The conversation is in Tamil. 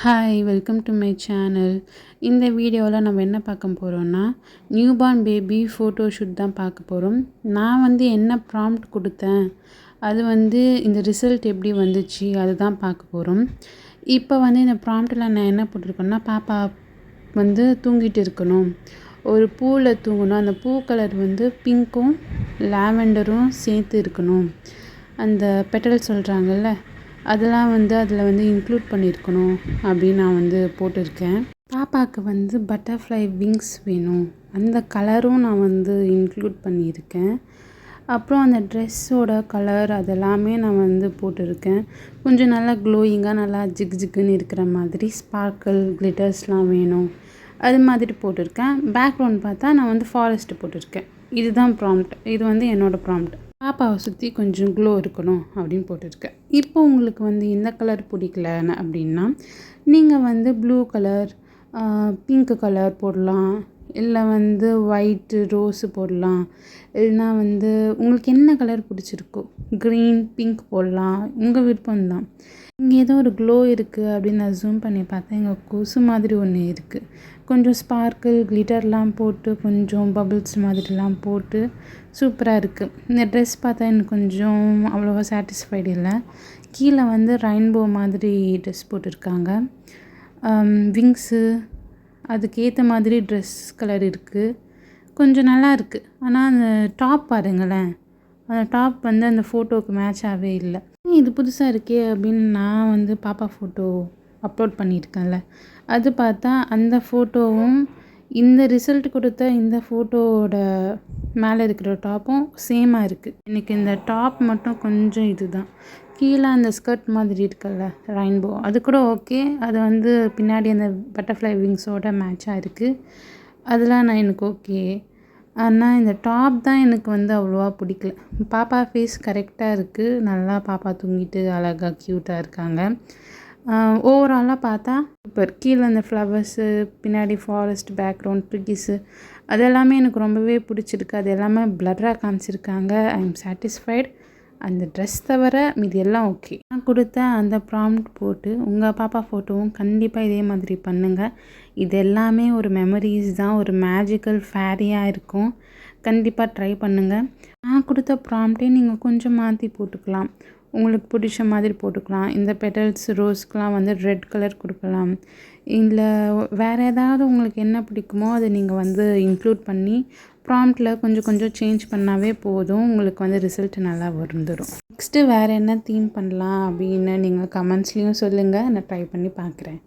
Hi welcome to my channel. இந்த வீடியோவில் நம்ம என்ன பார்க்க போகிறோன்னா நியூபார்ன் பேபி ஃபோட்டோ ஷூட் தான் பார்க்க போகிறோம். நான் என்ன ப்ராம்ப்ட் கொடுத்தேன், அது இந்த ரிசல்ட் எப்படி வந்துச்சு அதுதான் பார்க்க போகிறோம். இப்போ இந்த ப்ராம்ப்டில் நான் என்ன போட்டிருக்கேன்னா, பாப்பா தூங்கிட்டு இருக்கணும், ஒரு பூவில் தூங்கணும், அந்த பூ கலர் பிங்க்கும் லாவெண்டரும் சேர்த்து இருக்கணும், அந்த பெட்டல் சொல்கிறாங்கல்ல அதெல்லாம் அதில் இன்க்ளூட் பண்ணியிருக்கணும் அப்படின்னு நான் போட்டிருக்கேன். பாப்பாவுக்கு பட்டர்ஃப்ளை விங்ஸ் வேணும், அந்த கலரும் நான் இன்க்ளூட் பண்ணியிருக்கேன். அப்புறம் அந்த ட்ரெஸ்ஸோட கலர் அதெல்லாமே நான் போட்டிருக்கேன். கொஞ்சம் நல்லா க்ளோயிங்காக நல்லா ஜிக் ஜிக்குன்னு இருக்கிற மாதிரி ஸ்பார்க்கிள் கிளிட்டர்ஸ்லாம் வேணும், அது மாதிரி போட்டிருக்கேன். பேக்ரவுண்ட் பார்த்தா நான் ஃபாரஸ்ட்டு போட்டிருக்கேன். இதுதான் ப்ராம்ப்ட். இது என்னோடய ப்ராம்ப்ட். பாப்பாவை சுற்றி கொஞ்சம் க்ளோ இருக்கணும் அப்படின்னு போட்டிருக்கேன். இப்போ உங்களுக்கு எந்த கலர் பிடிக்கலன்னு அப்படின்னா, நீங்கள் ப்ளூ கலர், பிங்க் கலர் போடலாம், இல்லை ஒயிட்டு ரோஸு போடலாம், இல்லைனா உங்களுக்கு என்ன கலர் பிடிச்சிருக்கோ க்ரீன் பிங்க் போடலாம், உங்கள் விருப்பம்தான். இங்கே ஏதோ ஒரு க்ளோ இருக்குது அப்படின்னு நான் ஜூம் பண்ணி பார்த்தேன். எங்கள் கொசு மாதிரி ஒன்று இருக்குது, கொஞ்சம் ஸ்பார்க்கிள் கிளிட்டர்லாம் போட்டு கொஞ்சம் பபிள்ஸ் மாதிரிலாம் போட்டு சூப்பராக இருக்குது. இந்த ட்ரெஸ் பார்த்தா எனக்கு கொஞ்சம் அவ்வளோவா சாட்டிஸ்ஃபைடு இல்லை. கீழே ரெயின்போ மாதிரி ட்ரெஸ் போட்டிருக்காங்க, விங்ஸு அதுக்கேற்ற மாதிரி ட்ரெஸ் கலர் இருக்குது, கொஞ்சம் நல்லா இருக்குது. ஆனால் அந்த டாப் பாருங்களேன், அந்த டாப் அந்த ஃபோட்டோவுக்கு மேட்சாகவே இல்லை. இது புதுசாக இருக்கே அப்படின்னு நான் பாப்பா ஃபோட்டோ அப்லோட் பண்ணியிருக்கேன்ல, அது பார்த்தா அந்த ஃபோட்டோவும் இந்த ரிசல்ட் கொடுத்த இந்த ஃபோட்டோவோட மேலே இருக்கிற டாப்பும் சேமாக இருக்குது. எனக்கு இந்த டாப் மட்டும் கொஞ்சம் இதுதான், கீழே அந்த ஸ்கர்ட் மாதிரி இருக்குல்ல ரெயின்போ, அது கூட ஓகே, அது பின்னாடி அந்த பட்டர்ஃப்ளை விங்ஸோட மேட்சாக இருக்குது, அதெல்லாம் எனக்கு ஓகே. ஆனால் இந்த டாப் தான் எனக்கு அவ்வளோவா பிடிக்கல. பாப்பா ஃபேஸ் கரெக்டாக இருக்குது, நல்லா பாப்பா தூங்கிட்டு அழகாக க்யூட்டாக இருக்காங்க. ஓவராலாக பார்த்தா இப்போ கீழே அந்த ஃப்ளவர்ஸு, பின்னாடி ஃபாரஸ்ட் பேக்ரவுண்ட், ட்ரீஸு அதெல்லாமே எனக்கு ரொம்பவே பிடிச்சிருக்கு. அது எல்லாமே பிளர்ராக காமிச்சிருக்காங்க. I am satisfied. அந்த ட்ரெஸ் தவிர மீதி எல்லாம் ஓகே. நான் கொடுத்த அந்த ப்ராம்ப்ட் போட்டு உங்கள் பாப்பா ஃபோட்டோவும் கண்டிப்பாக இதே மாதிரி பண்ணுங்கள். இது எல்லாமே ஒரு மெமரிஸ் தான், ஒரு மேஜிக்கல் ஃபேரியாக இருக்கும். கண்டிப்பாக ட்ரை பண்ணுங்கள். நான் கொடுத்த ப்ராம்ப்டே நீங்கள் கொஞ்சம் மாற்றி போட்டுக்கலாம், உங்களுக்கு பிடிச்ச மாதிரி போட்டுக்கலாம். இந்த பெட்டல்ஸ் ரோஸ்க்கெலாம் ரெட் கலர் கொடுக்கலாம், இல்லை வேறு ஏதாவது உங்களுக்கு என்ன பிடிக்குமோ அதை நீங்கள் இன்க்ளூட் பண்ணி ப்ராம்ப்டில் கொஞ்சம் கொஞ்சம் சேஞ்ச் பண்ணாவே போதும், உங்களுக்கு ரிசல்ட் நல்லா வந்துடும். நெக்ஸ்ட்டு வேறு என்ன தீம் பண்ணலாம் அப்படின்னு நீங்கள் கமெண்ட்ஸ்லேயும் சொல்லுங்கள், நான் ட்ரை பண்ணி பார்க்குறேன்.